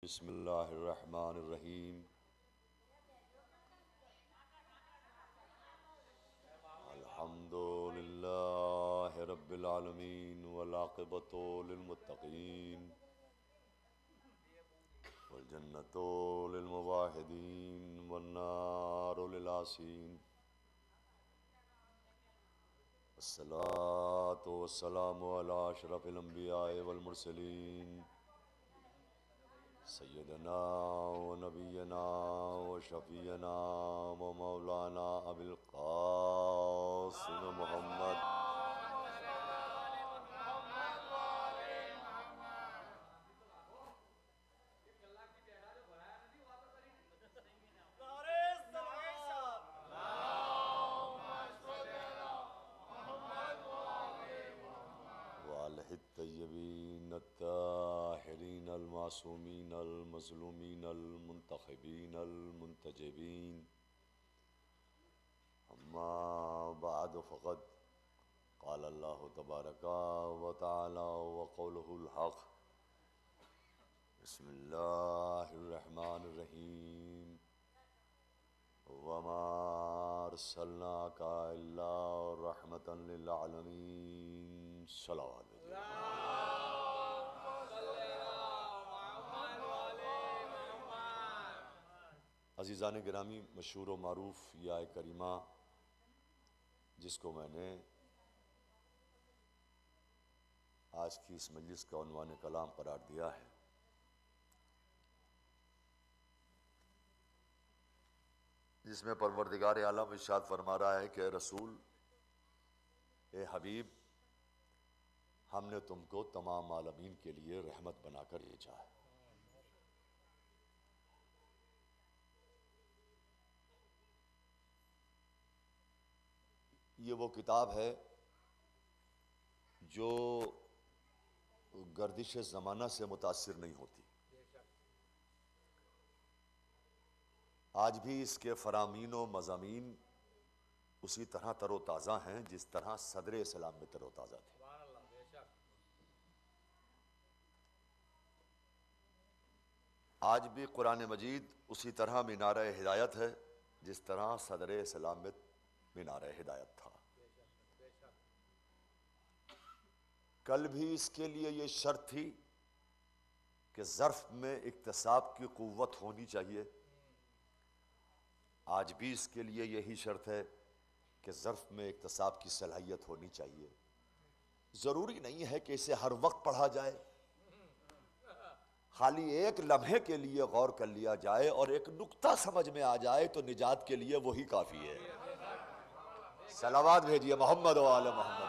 बिस्मिल्लाहिर्रहमानिर्रहीम। अल्हम्दुलिल्लाहि रब्बिल आलमीन वल आक़िबतु लिल मुत्तक़ीन वल जन्नतु लिल मुवाहिदीन वन नारु लिल आसीन। अस्सलातु वस्सलामु अला अशरफिल अंबियाए वल मुरसलीन सय्यदना व नबियना व शफीना व मौलाना अबिल क़ासिम मुहम्मद तय्यबीन अत्ताहिरीन अल-मासूमीन अल-मज़लूमीन अल-मुंतख़बीन अल-मुंतजबीन। अम्मा बअद फ़क़द क़ाल अल्लाहु तबारक व तआला व क़ौलुहुल हक़। बिस्मिल्लाहिर्रहमानिर्रहीम। वमा अर्सलनाका इल्ला रहमतन लिल आलमीन। सल्लल्लाहु अलैहि अज़ीज़ान गिरामी, मशहूर व मारूफ या करीमा जिसको मैंने आज की इस मजलिस का उन्वान कलाम करार दिया है, जिसमें परवरदिगार आलम इरशाद फरमा रहा है कि रसूल, ए हबीब, हमने तुमको तमाम आलमीन के लिए रहमत बनाकर भेजा है। ये वो किताब है जो गर्दिश ज़माना से मुतासिर नहीं होती। आज भी इसके फ़रामीन व मज़ामीन उसी तरह तरोताज़ा हैं जिस तरह सदर इस्लाम में तरोताज़ा थे। आज भी कुरान मजीद उसी तरह मीनार हिदायत है जिस तरह सदर इस्लाम में मीनार हिदायत था। कल भी इसके लिए ये शर्त थी कि ज़र्फ़ में इक्तसाब की क़ुव्वत होनी चाहिए। आज भी इसके लिए यही शर्त है कि ज़र्फ़ में इक्तसाब की सलाहियत होनी चाहिए। ज़रूरी नहीं है कि इसे हर वक्त पढ़ा जाए, खाली एक लम्हे के लिए गौर कर लिया जाए और एक नुक्ता समझ में आ जाए तो निजात के लिए वही काफ़ी है। सलावत भेजिए मोहम्मद व आले मोहम्मद।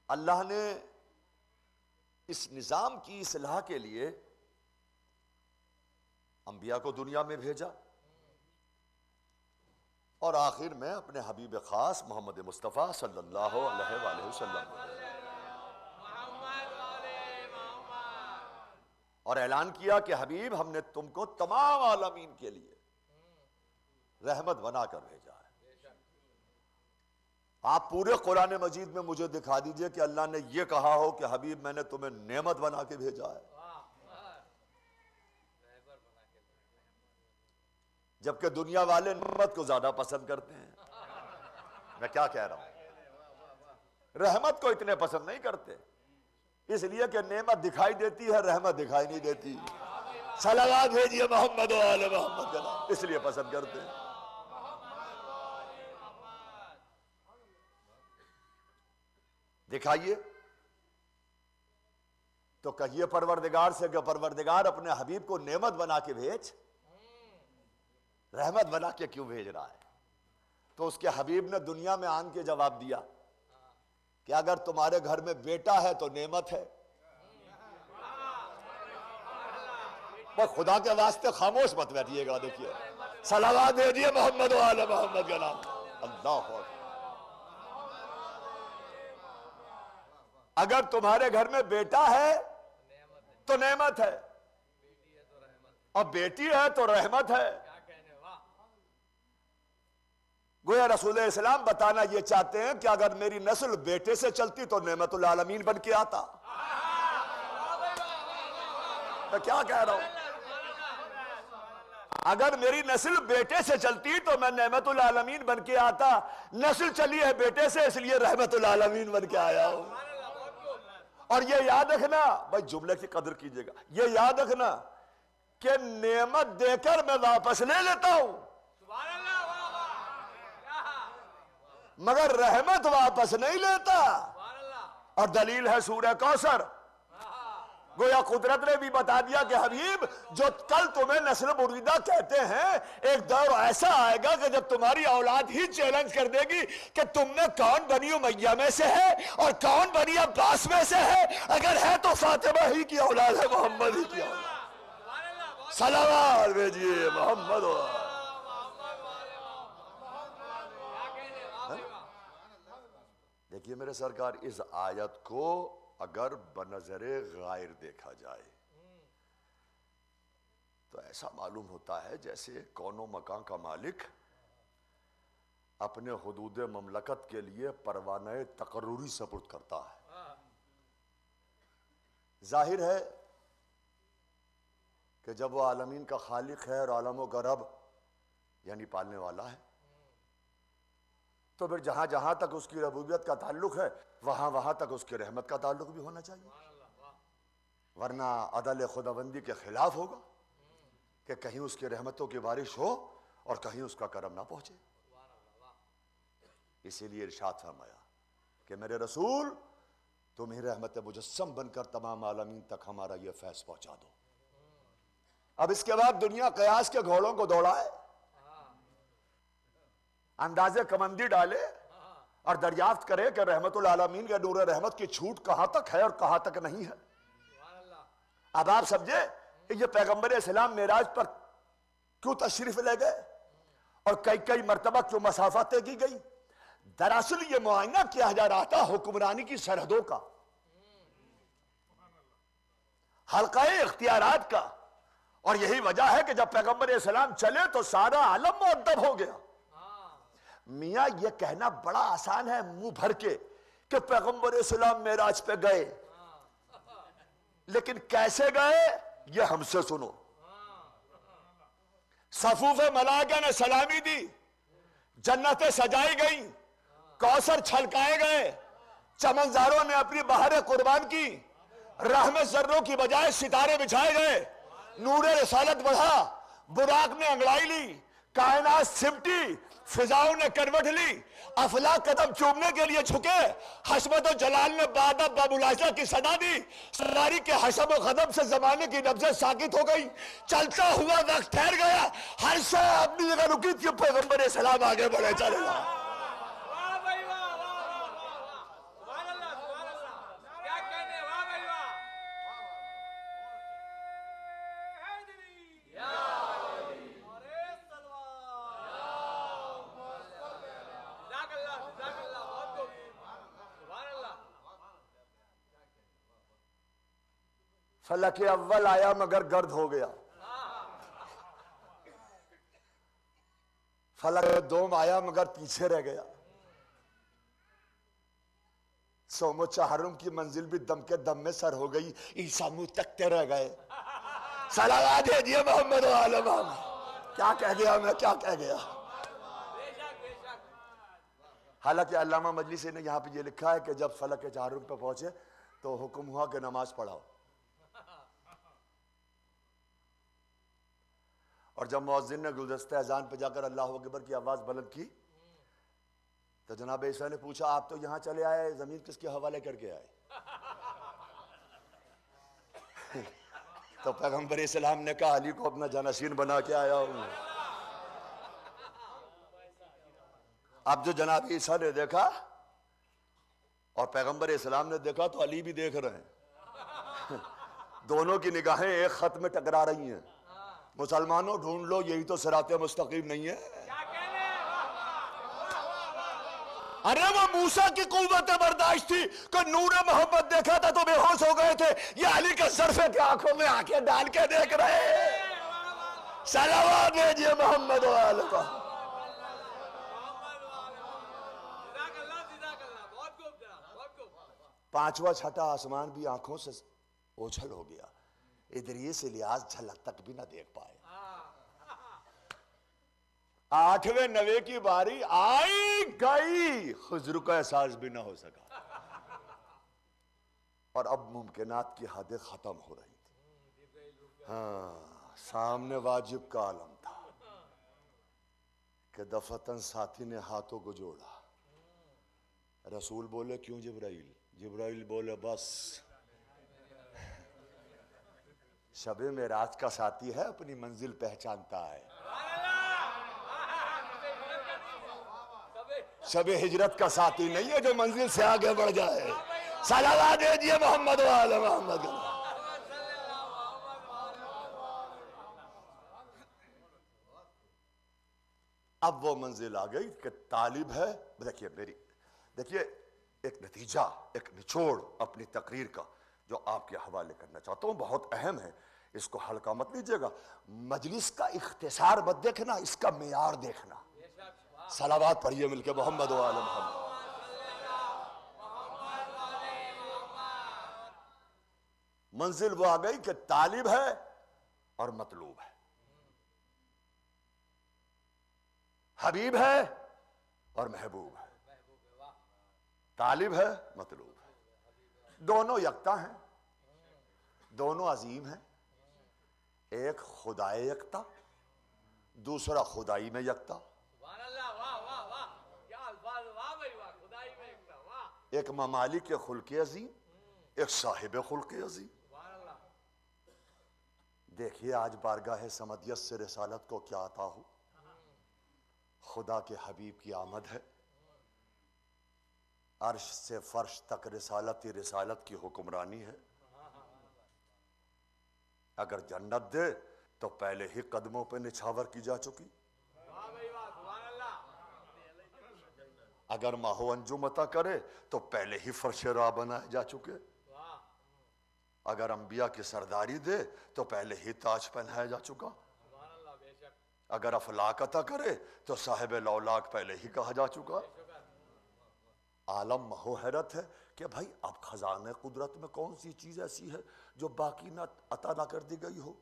अल्लाह ने इस निज़ाम की इस्लाह के लिए अंबिया को दुनिया में भेजा और आखिर में अपने हबीब खास मोहम्मद मुस्तफ़ा सल्लल्लाहु अलैहि वसल्लम और ऐलान किया कि हबीब, हमने तुमको तमाम आलमीन के लिए रहमत बनाकर भेजा है। आप पूरे कुरान मजीद में मुझे दिखा दीजिए कि अल्लाह ने यह कहा हो कि हबीब, मैंने तुम्हें नेमत बना के भेजा है, जबकि दुनिया वाले नेमत को ज्यादा पसंद करते हैं। मैं क्या कह रहा हूं, रहमत को इतने पसंद नहीं करते, इसलिए कि नेमत दिखाई देती है, रहमत दिखाई नहीं देती। सलावत भेजिए मोहम्मद व आले मोहम्मद का नाम, इसलिए पसंद करते हैं। दिखाइए तो कहिए परवरदिगार से कि परवरदिगार, अपने हबीब को नेमत बना के भेज, रहमत बना के क्यों भेज रहा है? तो उसके हबीब ने दुनिया में आन के जवाब दिया कि अगर तुम्हारे घर में बेटा है तो नेमत है। पर खुदा के वास्ते खामोश मत बैठिएगा। देखिए, सलावत भेजिए मोहम्मद व आले मोहम्मद का नाम। अल्लाह, अगर तुम्हारे घर में बेटा है तो नेमत है और बेटी है तो रहमत है। गोया रसूल इस्लाम बताना ये चाहते हैं कि अगर मेरी नस्ल बेटे से चलती तो नेमतुल आलमीन बन के आता। मैं क्या कह रहा हूं? अगर मेरी नस्ल बेटे से चलती तो मैं नेमतुल आलमीन बन के आता। नस्ल चली है बेटे से, इसलिए रहमतुल आलमीन बन के आया हूं। और ये याद रखना भाई, जुमले की कदर कीजिएगा, ये याद रखना कि नेमत देकर मैं वापस ले लेता हूं, मगर रहमत वापस नहीं लेता। और दलील है सूरह कौसर। गोया कुदरत ने भी बता दिया कि हबीब, जो कल तुम्हें नस्ल मुरीदा कहते हैं, एक दौर ऐसा आएगा कि जब तुम्हारी औलाद ही चैलेंज कर देगी कि तुमने कौन बनी उमैया में से है और कौन बनी अब्बास में से है। अगर है तो फातिमा ही की औलाद है, मोहम्मद ही की औलाद। सलावत भेजिए मोहम्मद। देखिए मेरे सरकार, इस आयत को अगर बनज़रे गायर देखा जाए तो ऐसा मालूम होता है जैसे कौनो मकान का मालिक अपने हुदूद ममलकत के लिए परवाने तकर्रुरी सपुर्द करता है। जाहिर है कि जब वो आलमीन का खालिक है और आलमों का रब यानी पालने वाला है, तो फिर जहां जहां तक उसकी रबूबियत का ताल्लुक है वहां वहां तक उसकी रहमत का ताल्लुक भी होना चाहिए, वरना अदल खुदाबंदी के खिलाफ होगा कि कहीं उसकी रहमतों की बारिश हो और कहीं उसका करम ना पहुंचे। इसीलिए इरशाद फरमाया कि मेरे रसूल, तुम ही रहमत मुजस्सम बनकर तमाम आलमीन तक हमारा यह फैज़ पहुंचा दो। अब इसके बाद दुनिया कयास के घोड़ों को दौड़ाए, अंदाजे कमंदी डाले और दरियाफ्त करे कि रहमतुल आलमीन के नूर रहमत की छूट कहां तक है और कहां तक नहीं है। अब आप समझे ये पैगंबर इस्लाम मेराज पर क्यों तशरीफ ले गए और कई कई मरतबा क्यों मसाफत तय की गई। दरअसल ये मुआयना किया जा रहा था हुक्मरानी की सरहदों का, हल्काए इख्तियारात का। और यही वजह है कि जब पैगंबर इस्लाम चले तो सारा आलम मुअद्दब हो गया। मियां ये कहना बड़ा आसान है मुंह भर के कि पैगंबर इस्लाम मेराज पे गए, लेकिन कैसे गए ये हमसे सुनो। सफूफ मलाइका ने सलामी दी, जन्नतें सजाई गई, कौसर छलकाए गए, चमनजारों ने अपनी बहारें कुर्बान की, राह में जर्रों की बजाय सितारे बिछाए गए, नूरे रिसालत बढ़ा, बुराक ने अंगड़ाई ली, कायनात सिमटी, फिजाओं ने करवट ली, अफलाक कदम चूमने के लिए झुके, हसमत और जलाल ने बादा बाबुलाशा की सदा दी, सरारी के हसब और कदम से जमाने की नब्ज़ें साकित हो गई, चलता हुआ वक्त ठहर गया, हर शय अपनी जगह रुकी थी, पैगंबर सलाम आगे बढ़े चले। फलक अव्वल आया मगर गर्द हो गया, फलक दोम आया मगर पीछे रह गया, सोमो चाहरुम की मंजिल भी दम के दम में सर हो गई, ईसा मुंह तकते रह गए। सलावत भेजिए मोहम्मद वाले मोहम्मद। क्या कह गया मैं, क्या कह गया। हालांकि अल्लामा मजलिसी ने यहां पे ये लिखा है कि जब फलक के चाहरुम पे पहुंचे तो हुक्म हुआ कि नमाज पढ़ाओ, और जब मुअज्जिन ने गुलदस्ते अजान पे जाकर अल्लाह अकबर की आवाज बुलंद की तो जनाब ईसा ने पूछा, आप तो यहां चले आए, जमीन किसके हवाले करके आए। तो पैगंबर इस्लाम ने कहा, अली को अपना जानशीन बना के आया हूं। अब जो जनाब ईसा ने देखा और पैगंबर इस्लाम ने देखा तो अली भी देख रहे हैं। दोनों की निगाहें एक खत में टकरा रही हैं। मुसलमानों ढूंढ लो, यही तो सिराते मुस्तकीम नहीं है। अरे वो मूसा की कुव्वत बर्दाश्त थी कि नूरे मोहम्मद देखा था तो बेहोश हो गए थे, ये अली का सरफे के आंखों में आंखें डाल के देख रहे। सलावत भेजिए मोहम्मद वाले को। पांचवा छठा आसमान भी आंखों से ओझल हो गया। इदरीस इलियास झलक तक भी ना देख पाए। आठवें नवे की बारी आई गई, हुजूर का एहसास भी ना हो सका। और अब मुमकिनात की हदें खत्म हो रही थी। हाँ, सामने वाजिब का आलम था कि दफतन साथी ने हाथों को जोड़ा। रसूल बोले क्यों जिब्राइल? जिब्राइल बोले बस शबे मेराज का साथी है, अपनी मंजिल पहचानता है। शबे हिजरत का साथी नहीं है जो मंजिल से आगे बढ़ जाए। सलावत दीजिए मोहम्मद वाले मोहम्मद। अब वो मंजिल आ गई कि तालिब है। देखिए एक नतीजा, एक निचोड़ अपनी तकरीर का जो आपके हवाले करना चाहता हूं, बहुत अहम है। इसको हल्का मत लीजिएगा। मजलिस का इख्तिसार मत देखना, इसका मेयार देखना। सलावत पढ़िए मिलके मोहम्मद वाले मोहम्मद। मंजिल वो आ गई कि तालिब है और मतलूब है, हबीब है और महबूब है। तालिब है, मतलूब है, दोनों यकता हैं, दोनों अजीम हैं। एक खुदाए यकता, दूसरा खुदाई में यकता। एक ममालिक के खुल्के अजीम, एक साहिब खुल्के अजीम। देखिए आज बारगाह समदियत से रिसालत को क्या अता हो। खुदा के हबीब की आमद है। अर्श से फर्श तक रिसालत ही रिसालत की हुक्मरानी है। अगर जन्नत दे तो पहले ही कदमों पे निछावर की जा चुकी। अगर माहो अंजुम अता करे तो पहले ही फर्श राह बनाए जा चुके। अगर अंबिया की सरदारी दे तो पहले ही ताज पहनाया जा चुका। अगर अफलाक अता करे तो साहिब लौलाक पहले ही कहा जा चुका। आलम महो हैरत है कि भाई अब खजाने कुदरत में कौन सी चीज ऐसी है जो बाकी ना अता ना कर दी गई हो।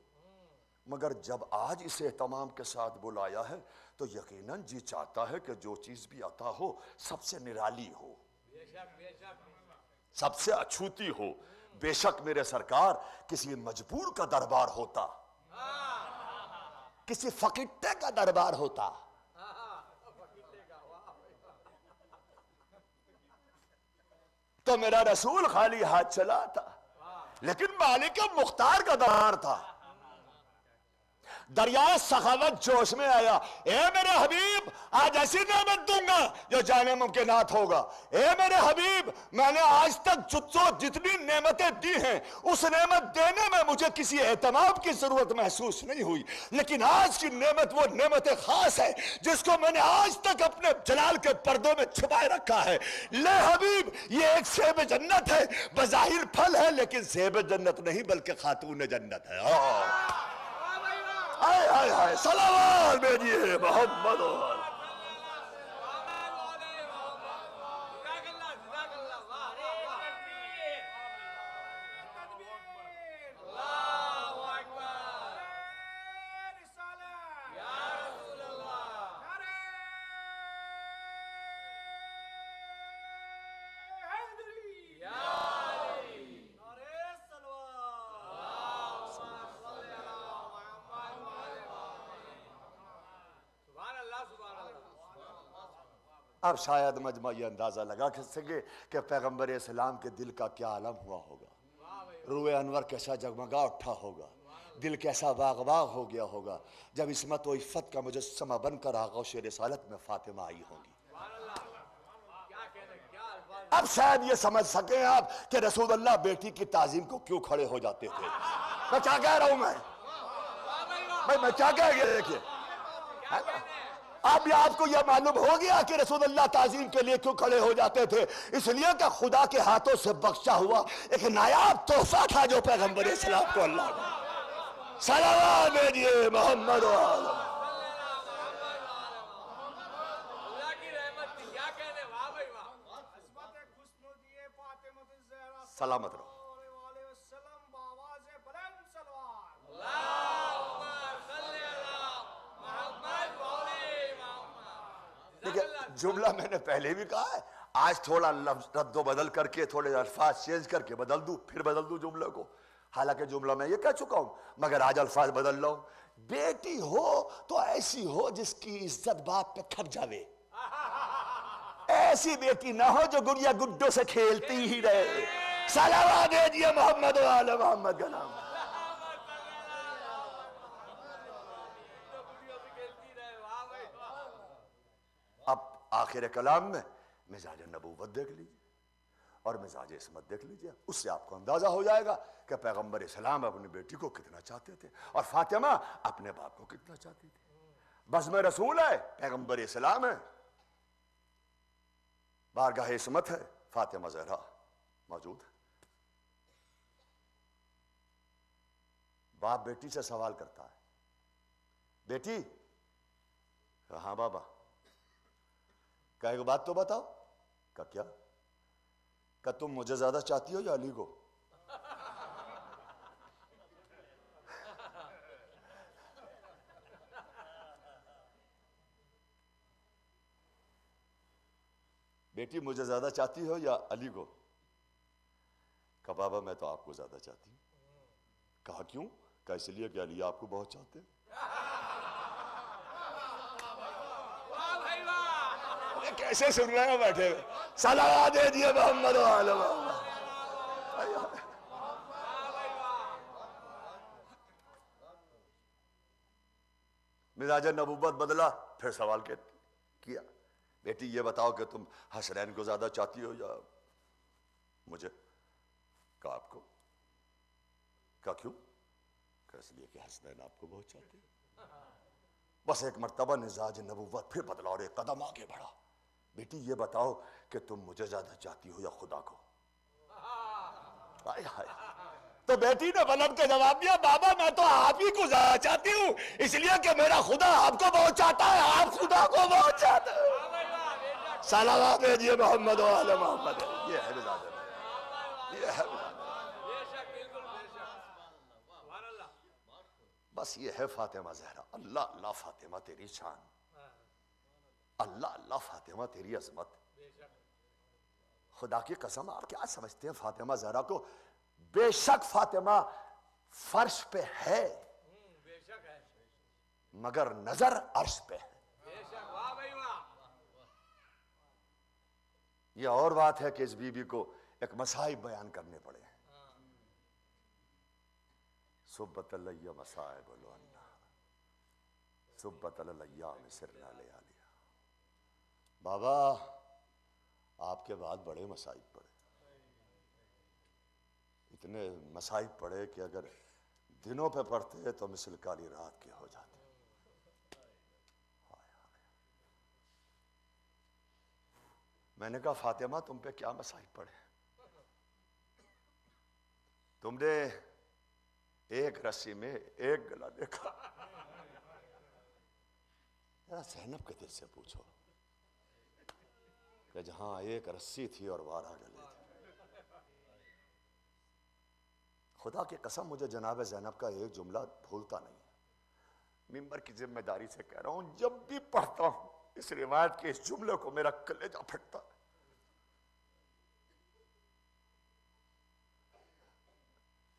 मगर जब आज इसे एहतमाम के साथ बुलाया है तो यकीनन जी चाहता है कि जो चीज भी अता हो सबसे निराली हो, सबसे अछूती हो। बेशक मेरे सरकार किसी मजबूर का दरबार होता, किसी फकीटे का दरबार होता, तो मेरा रसूल खाली हाथ चला था। लेकिन मालिक मुख्तार का दरबार था। दरियाए सखावत जोश में आया। ए मेरे हबीब, आज ऐसी नेमत दूंगा जो जाने मुमकिनात होगा। ए मेरे हबीब, मैंने आज तक जितनी नेमतें दी हैं उस नेमत देने में मुझे किसी एहतमाम की जरूरत महसूस नहीं हुई। लेकिन आज की नेमत वो नेमत खास है जिसको मैंने आज तक अपने जलाल के पर्दों में छुपाए रखा है। ले हबीब, ये एक सेब जन्नत है। बज़ाहिर फल है लेकिन सेब जन्नत नहीं बल्कि खातून जन्नत है। हाय हाय हाय, सलावत भेजिए मोहम्मद। अब शायद मजमा ये अंदाजा लगा सके कि पैगंबर इस्लाम के दिल का क्या आलम हुआ होगा। रूए अनवर कैसा जगमगा उठा होगा, दिल कैसा बाग बाग हो गया होगा जब इस्मत व इफ़्फ़त का मुजस्समा बनकर आगोश रिसालत में फातिमा आई होगी। अब शायद ये समझ सके आप कि रसूल अल्लाह बेटी की ताजीम को क्यों खड़े हो जाते थे। मैं क्या कह रहा हूं, मैं क्या कह गया। देखिए अब आपको यह मालूम हो गया कि रसूल अल्लाह ताजीम के लिए क्यों खड़े हो जाते थे। इसलिए कि खुदा के हाथों से बख्शा हुआ एक नायाब तोहफा था जो पैगंबर इस्लाम को अल्लाह ने। सलावत भेजिए मोहम्मद वाले। सलामत रहो। देखिए, जुमला मैंने पहले भी कहा है, आज थोड़ा लफ्ज रद्दो बदल करके, थोड़े अल्फाज चेंज करके बदल दूं, फिर बदल दूं जुमले को। हालांकि जुमला मैं ये कह चुका हूं, मगर आज अल्फाज बदल रहा हूं। बेटी हो तो ऐसी हो जिसकी इज्जत बाप पे खप जावे, ऐसी बेटी ना हो जो गुड़िया गुड्डों से खेलती ही रहे। सलावत भेजिए मोहम्मद वाले मोहम्मद का नाम। अब आखिर कलाम में मिजाज नबूवत देख लीजिए और मिजाज इस्मत देख लीजिए, उससे आपको अंदाजा हो जाएगा कि पैगंबर इस्लाम अपनी बेटी को कितना चाहते थे और फातिमा अपने बाप को कितना चाहती थी। बस में रसूल है, पैगंबर इस्लाम है, बारगाह इस्मत है, फातिमा ज़हरा मौजूद है। बाप बेटी से सवाल करता है, बेटी हाँ बाबा, क्या एक बात तो बताओ। का क्या? का तुम मुझे ज्यादा चाहती हो या अली को? बेटी मुझे ज्यादा चाहती हो या अली को? का बाबा मैं तो आपको ज्यादा चाहती हूं। कहा क्यों? का इसलिए कि अली आपको बहुत चाहते हैं। कैसे सुन रहे हो बैठे हुए? सलावत दे दिए मोहम्मद वाले मोहम्मद। मिजाज नबूवत बदला, फिर सवाल किया, बेटी ये बताओ कि तुम हसनैन को ज्यादा चाहती हो या मुझे? का आपको? का क्यों? इसलिए कि हसनैन आपको बहुत चाहते हैं। बस एक मर्तबा मिजाज नबूवत फिर बदला और एक कदम आगे बढ़ा, बेटी ये बताओ कि तुम मुझे ज्यादा चाहती हो या खुदा को? हाय हाय। तो बेटी ने बलम के जवाब दिया, बाबा मैं तो आप ही को ज्यादा चाहती हूँ, इसलिए कि मेरा खुदा आपको बहुत चाहता है, आप खुदा को बहुत चाहते हैं। सलावत भेजिए मोहम्मद वाले मोहम्मद। ये है मिजाज, ये है मिजाज। बस ये है फातिमा ज़हरा। अल्लाह अल्लाह फातिमा तेरी शान, अल्लाह अल्लाह फातिमा तेरी अजमत। खुदा की कसम, आप क्या समझते हैं फातिमा ज़हरा को? बेशक फातिमा फर्श पे है, मगर नजर अर्श पे है। यह और बात है कि इस बीबी को एक मसाइब बयान करने पड़े। सुब्बतलैया मसाइब बोलो अन्ना, सुब्बतलैया में सिर ना ले आ लिया। बाबा आपके बाद बड़े मसाइब पड़े, इतने मसाइब पड़े कि अगर दिनों पे पढ़ते तो मिसल काली रात के हो जाते। मैंने कहा फातिमा तुम पे क्या मसाइब पड़े? तुमने एक रस्सी में एक गला देखा। जरा ज़ैनब के दिल से पूछो कि जहां एक रस्सी थी और 12 गले थे। खुदा की कसम मुझे जनाब ज़ैनब का एक जुमला भूलता नहीं। मिंबर की जिम्मेदारी से कह रहा हूं, जब भी पढ़ता हूं इस रिवायत के इस जुमले को मेरा कलेजा फटता।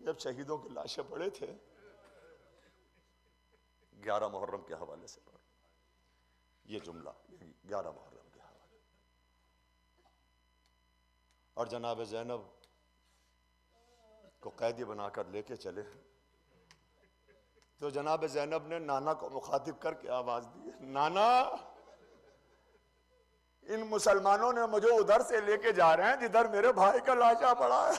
जब शहीदों की लाशें पड़े थे 11 मुहर्रम के हवाले से पढ़, ये जुमला 11 मुहर्रम के हवाले, और जनाब ज़ैनब को कैदी बनाकर लेके चले तो जनाब ज़ैनब ने नाना को मुखातिब करके आवाज दी, नाना इन मुसलमानों ने मुझे उधर से लेके जा रहे हैं जिधर मेरे भाई का लाशा पड़ा है।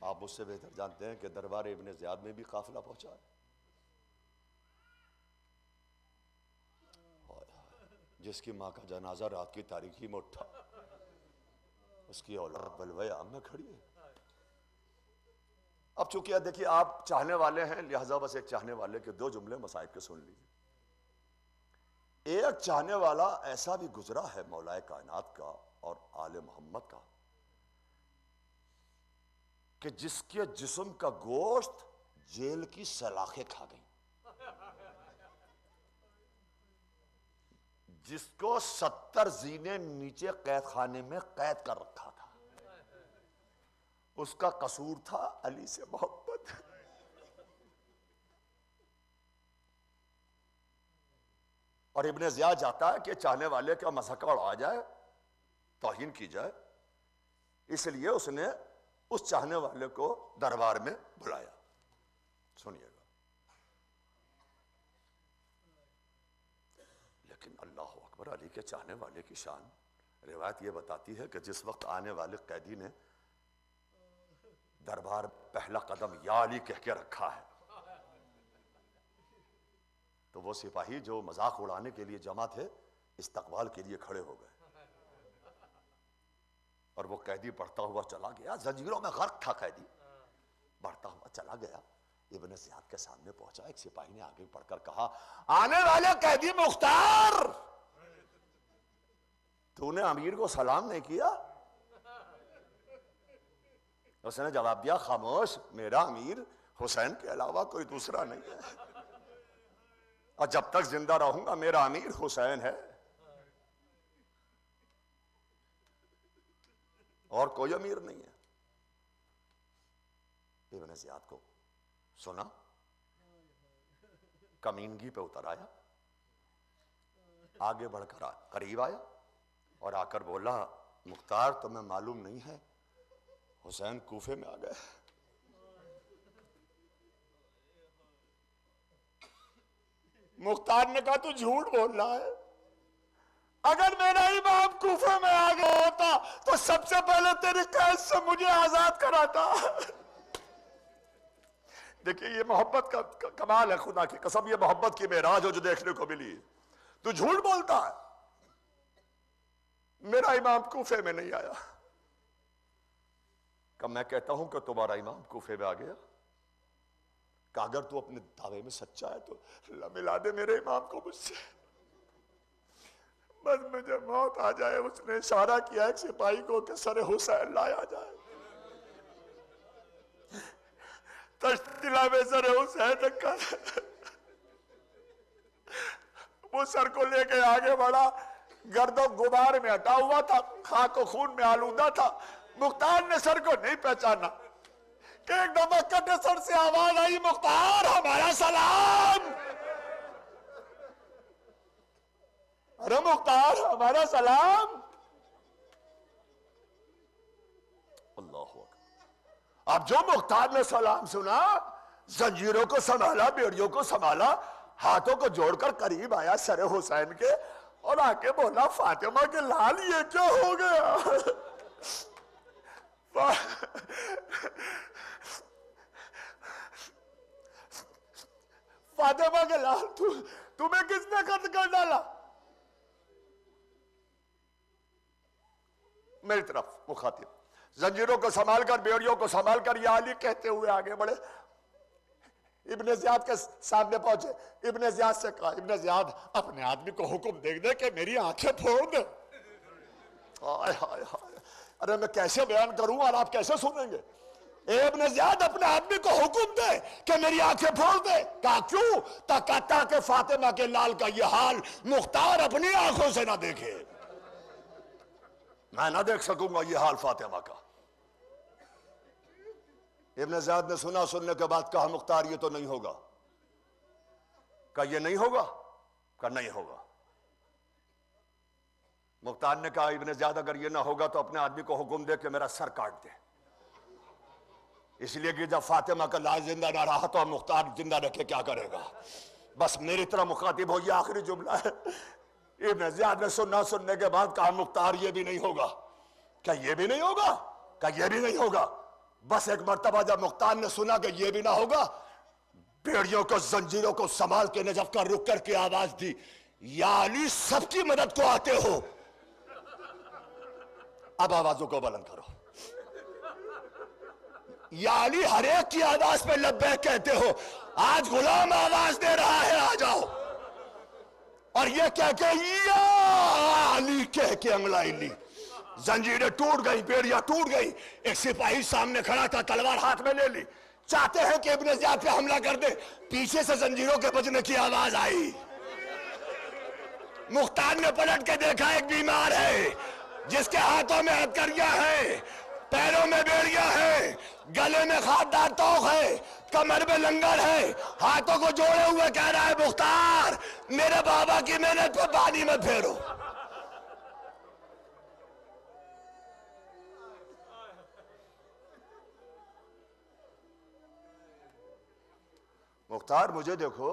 आप उससे बेहतर जानते हैं कि दरबार इब्ने ज़ियाद में भी काफिला पहुंचा है। जिसकी माँ का जनाजा रात की तारीकी में उठा, उसकी औलाद बलवे आम में खड़ी है। अब चूंकि देखिए आप चाहने वाले हैं, लिहाजा बस एक चाहने वाले के दो जुमले मसाइब के सुन लीजिए। एक चाहने वाला ऐसा भी गुजरा है मौलाए कायनात का और आले मोहम्मद का कि जिसके जिस्म का गोश्त जेल की सलाखें खा गई, जिसको 70 जीने नीचे कैद खाने में कैद कर रखा था, उसका कसूर था अली से मोहब्बत। और इब्ने ज़ियाद जाता है कि चाहने वाले का मज़हक उड़ा जाए, तौहीन की जाए, इसलिए उसने उस चाहने वाले को दरबार में बुलाया। सुनिएगा, लेकिन अल्लाह अकबर, अली के चाहने वाले की शान रिवायत यह बताती है कि जिस वक्त आने वाले कैदी ने दरबार पहला कदम या अली कह के रखा है, तो वो सिपाही जो मजाक उड़ाने के लिए जमा थे इस्तकबाल के लिए खड़े हो गए और वो कैदी बढ़ता हुआ चला गया। जंजीरों में गर्क था कैदी, बढ़ता हुआ चला गया। इब्ने ज़ियाद के सामने पहुंचा, एक सिपाही ने आगे बढ़कर कहा, आने वाले कैदी मुख्तार, तूने अमीर को सलाम नहीं किया? उसने जवाब दिया, खामोश, मेरा अमीर हुसैन के अलावा कोई दूसरा नहीं है और जब तक जिंदा रहूंगा मेरा अमीर हुसैन है और कोई अमीर नहीं है। इब्ने ज़ियाद को सुना, कमीनगी पे उतर आया, आगे बढ़कर करीब आया और आकर बोला, मुख्तार तुम्हें मालूम नहीं है हुसैन कूफे में आ गए। मुख्तार ने कहा तू झूठ बोल रहा है, अगर मेरा इमाम कूफे में आ गया होता तो सबसे पहले तेरी कैद से मुझे आजाद कराता। देखिए ये मोहब्बत का कमाल है, खुदा की कसम, ये मोहब्बत की मेराज हो जो देखने को मिली। तू झूठ बोलता है, मेरा इमाम कूफे में नहीं आया। कब मैं कहता हूं कि तुम्हारा इमाम कूफे में आ गया, कि अगर तू अपने दावे में सच्चा है तो मिला दे मेरे इमाम को मुझसे, बस मुझे मौत आ जाए। उसने इशारा किया एक सिपाही को कि सर हुसैन लाया जाए। तश्तिला में सर हुसैन रखा, वो सर को लेके आगे बढ़ा, गर्दो गुबार में हटा हुआ था, खाक और खून में आलूदा था। मुख्तार ने सर को नहीं पहचाना कि एक दफा कटे सर से आवाज आई, मुख्तार हमारा सलाम। अरे मुख्तार हमारा सलाम। अल्लाह अकबर। अब जो मुख्तार ने सलाम सुना, जंजीरों को संभाला, बेड़ियों को संभाला, हाथों को जोड़कर करीब आया सर हुसैन के और आके बोला, फातिमा के लाल ये क्या हो गया? फातिमा के लाल, तुम्हें किसने कत्ल कर डाला? मेरी तरफ मुखातिब, जंजीरों को संभाल कर, बेड़ियों को संभाल कर या अली कहते हुए आगे बढ़े। इब्ने ज़ियाद के सामने पहुंचे, इब्ने ज़ियाद से कहा, इब्ने ज़ियाद अपने आदमी को हुक्म दे कि मेरी आंखें फोड़ दे। हाय हाय हाय, अरे मैं कैसे बयान करूं और आप कैसे सुनेंगे? इब्ने ज़ियाद अपने आदमी को हुक्म दे कि मेरी आंखें फोड़ दे। कहा क्यों? ताकि फातिमा के लाल का यह हाल मुख्तार अपनी आंखों से ना देखे, मैं ना देख सकूंगा ये हाल फातिमा का। इब्ने ज़ियाद ने सुना, सुनने के बाद कहा, मुख्तार ये तो नहीं होगा। कहा ये नहीं होगा? कहा नहीं होगा। मुख्तार ने कहा, इब्ने ज़ियाद अगर ये ना होगा तो अपने आदमी को हुक्म दे कि मेरा सर काट दे, इसलिए कि जब फातिमा का लाल जिंदा ना रहा तो मुख्तार जिंदा रखे क्या करेगा? बस मेरी तरह मुखातिब हो, ये आखिरी जुमला है। इब्ने ज़ियाद ने सुनना, सुनने के बाद कहा, मुख्तार ये भी नहीं होगा। क्या ये भी नहीं होगा? क्या ये भी नहीं होगा? बस एक मर्तबा जब मुख्तार ने सुना कि ये भी ना होगा, बेड़ियों को, जंजीरों को संभाल के नजफ का रुक करके आवाज दी, या अली सबकी मदद को आते हो। अब आवाजों को बुलंद करो। या अली हर एक की आवाज पे लब्बैक कहते हो। आज गुलाम आवाज दे रहा है, आ जाओ। और ये कह के या अली कह के अंगड़ाई ली, जंजीरें टूट गई, बेड़ियां टूट गई। एक सिपाही सामने खड़ा था, तलवार हाथ में ले ली, चाहते हैं कि इब्ने ज़ियाद पे हमला कर दे। पीछे से जंजीरों के बजने की आवाज आई। मुख्तार ने पलट के देखा, एक बीमार है जिसके हाथों में हथकड़ियां हैं, पैरों में बेड़ियां हैं, गले में खाददार तोक है, कमर में लंगर है, हाथों को जोड़े हुए कह रहा है, मुख्तार मेरे बाबा की मेहनत पे पानी में फेरो। मुख्तार मुझे देखो,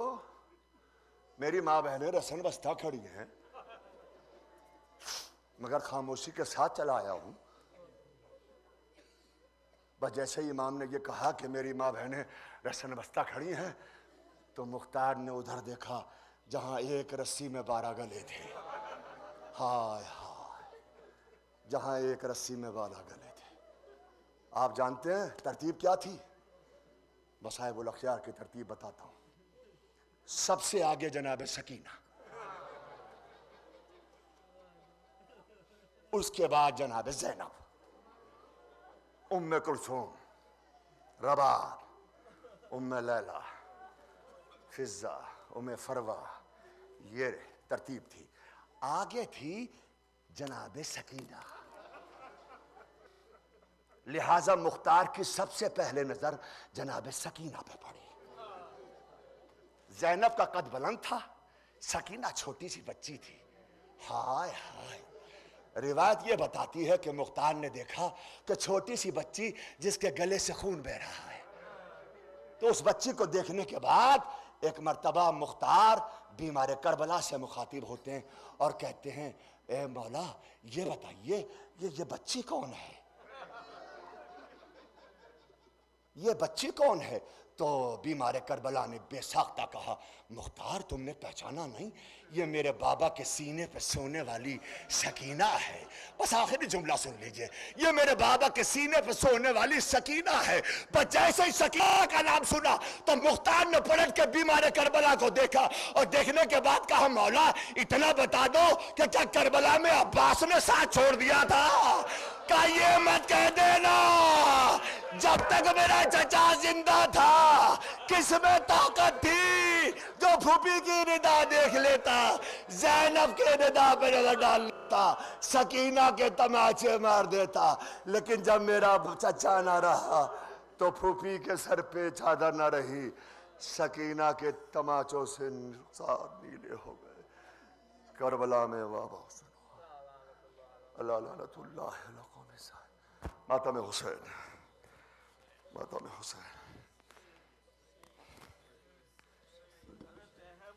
मेरी माँ बहनें रसन बस्ता खड़ी हैं, मगर खामोशी के साथ चला आया हूं। बस जैसे ही इमाम ने ये कहा कि मेरी माँ बहनें रसन बस्ता खड़ी हैं, तो मुख्तार ने उधर देखा जहां एक रस्सी में 12 गले थे। हाय हाय, जहां एक रस्सी में 12 गले थे। आप जानते हैं तरतीब क्या थी? मसाइबुल अख्तियार की तरतीब बताता हूं। सबसे आगे जनाब सकीना, उसके बाद जनाब ज़ैनब, उम्मे कुलसूम, रबाब, उम्मे लैला, फिजा, उम्मे फरवा। ये तरतीब थी। आगे थी जनाब सकीना। लिहाजा मुख्तार की सबसे पहले नजर जनाब सकीना पे पड़ी। ज़ैनब का कद बुलंद था, सकीना छोटी सी बच्ची थी। हाय हाय, रिवायत ये बताती है कि मुख्तार ने देखा कि छोटी सी बच्ची जिसके गले से खून बह रहा है, तो उस बच्ची को देखने के बाद एक मर्तबा मुख्तार बीमार करबला से मुखातिब होते हैं और कहते हैं, ए मौला ये बताइए ये बच्ची कौन है, ये बच्ची कौन है? तो बीमार करबला ने बेसाख्ता कहा, मुख्तार तुमने पहचाना नहीं? ये मेरे बाबा के सीने पे सोने वाली सकीना है। बस आखिरी जुमला सुन लीजिए, ये मेरे बाबा के सीने पे सोने वाली सकीना है। बस जैसे ही सकीना का नाम सुना तो मुख्तार ने पलट के बीमार करबला को देखा और देखने के बाद कहा, मौला इतना बता दो कि क्या करबला में अब्बास ने साथ छोड़ दिया था? क्या ये मत कह देना जब तक मेरा चचा जिंदा था किसमें ताकत थी जो फूफी की निदा देख लेता, ज़ैनब के निदा पे नजर डाल लेता, सकीना के तमाचे मार देता। लेकिन जब मेरा चचा ना रहा तो फूफी के सर पे चादर ना रही, सकीना के तमाचों से नीले हो गए। करबला में वाबा मातम हुसैन, मातम हुसैन।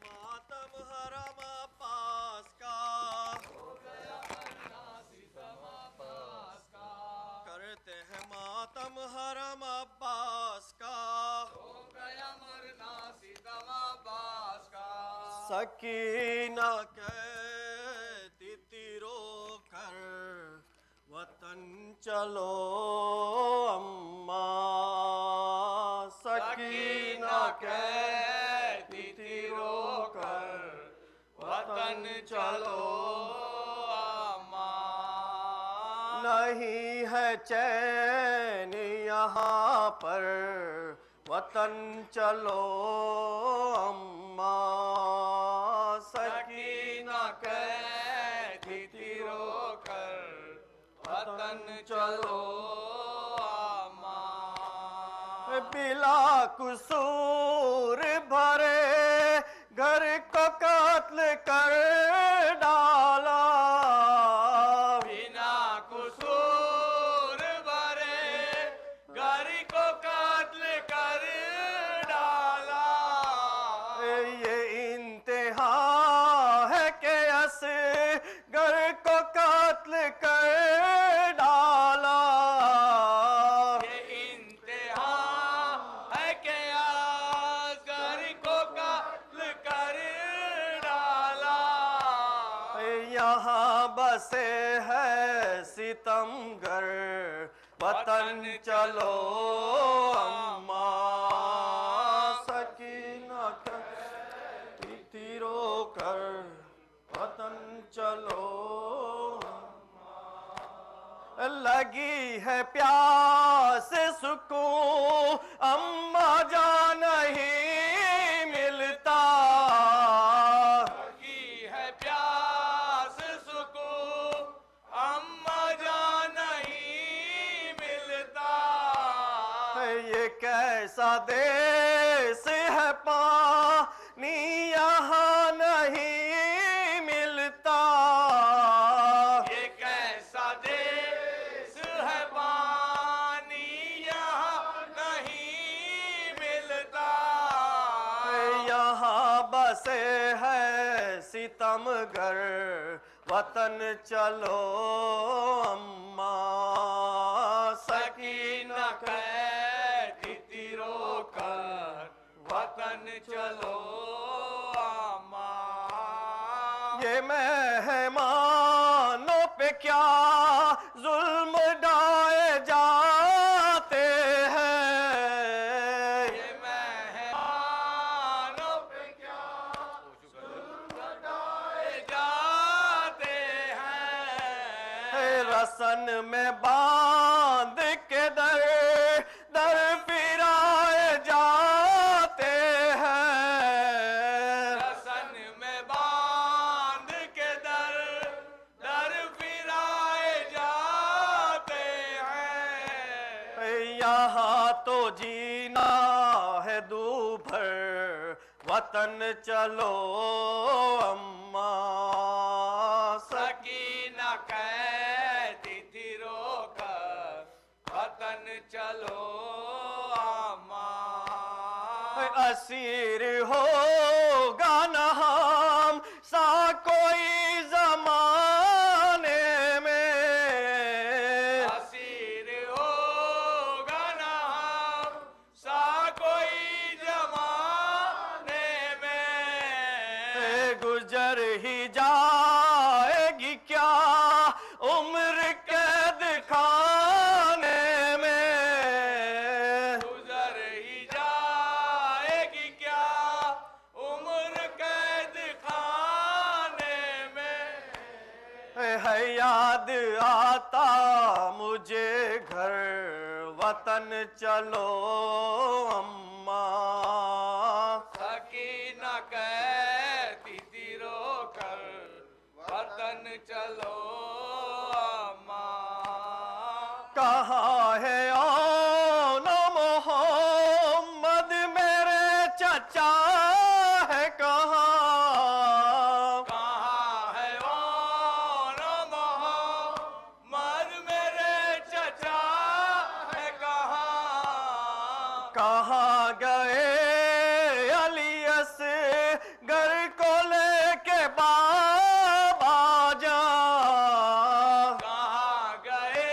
मातम हरम पास का, करते हैं मातम हरम अब्बास का, सकीना कहती थी रो कर वतन चलो अम्मा, सकीना कहती थी रो कर वतन चलो अम्मा, नहीं है चैन यहाँ पर वतन चलो अम्मा, सकीना कहती थी रो कर वतन चलो अम्मा, बिला कसूर भरे घर को कत्ल कर डाला, बिना कसूर भरे घर को कत्ल कर डाला, ये इंतहा है कि असगर को कत्ल कर डाला, ये इंतहा है कि असगर को कत्ल कर डाला, बसे है सितमगर, वतन चलो अम्मा। सकीना कहती रोकर, वतन चलो अम्मा। लगी है प्यास सुकून, अम्मा जान नहीं मिलता। लगी है प्यास सुकून, अम्मा जान नहीं मिलता। ये कैसा देश है, पानी यहाँ नहीं मिलता। ये कैसा देश है, पानी यहाँ नहीं मिलता। यहाँ बसे है सितमगर, वतन चलो अम्मा। सकीना कहती थी रोकर, वतन चलो अम्मा। ये मेहमानों पे क्या जुल्म ढाए जाते हैं। ये मेहमानों पे क्या जुल्म ढाए जाते हैं। रसन में बांध के दर दर फिराए जाते हैं। रसन में बांध के दर दर फिराए जाते हैं। यहाँ तो जीना है दूभर, वतन चलो अम्मा। सकीना कहती थी रोकर, वतन चलो अम्मा। असीर होगा न हम सा कोई जमाने में। असीर होगा न हम सा कोई जमाने में। गुजर ही जाएगी क्या उम्र कैद खाने में। गुजर ही जाएगी क्या उम्र कैद खाने में। है याद आता मुझे घर, वतन चलो अम्मा। सकीना कहती थी रोकर, वतन चलो अम्मा। कहाँ है औनो मोहम्मद मेरे चचा है कहाँ। कहाँ है औनो मोहम्मद मेरे चचा है कहाँ। कहाँ गए अलियस घर को लेके बाबा जा। कहाँ गए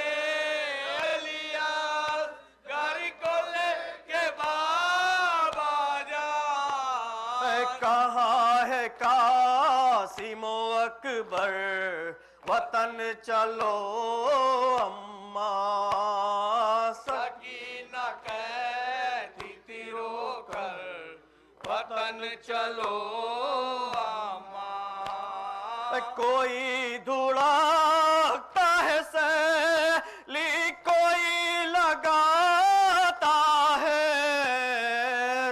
अलियस घर को लेके बाबा जा। कहाँ है कासिमो अकबर, वतन चलो अम्मा। सकीना कहती थी रोकर, वतन चलो अम्मा। कोई धुड़ाता है सैली, कोई लगाता है।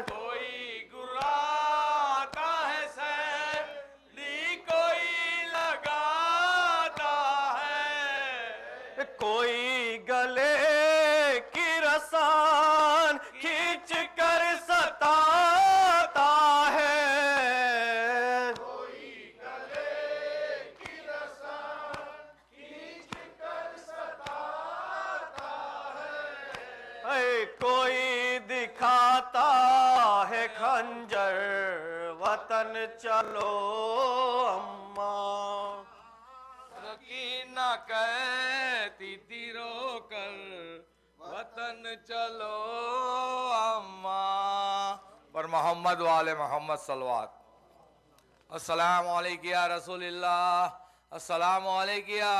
कोई गुराता है सैली, कोई लगाता है। कोई गले की रसान खींच कर सताता है। कोई गले की रसान खींच कर सताता है। कोई दिखाता है खंजर, वतन चलो अम्मा। सकीना कहती थी रोकर, वतन चलो अम्मा। पर मोहम्मद वाले मोहम्मद सलवात। अस्सलाम वालेकुम या रसूलिल्लाह, अस्सलामु अलैकुम या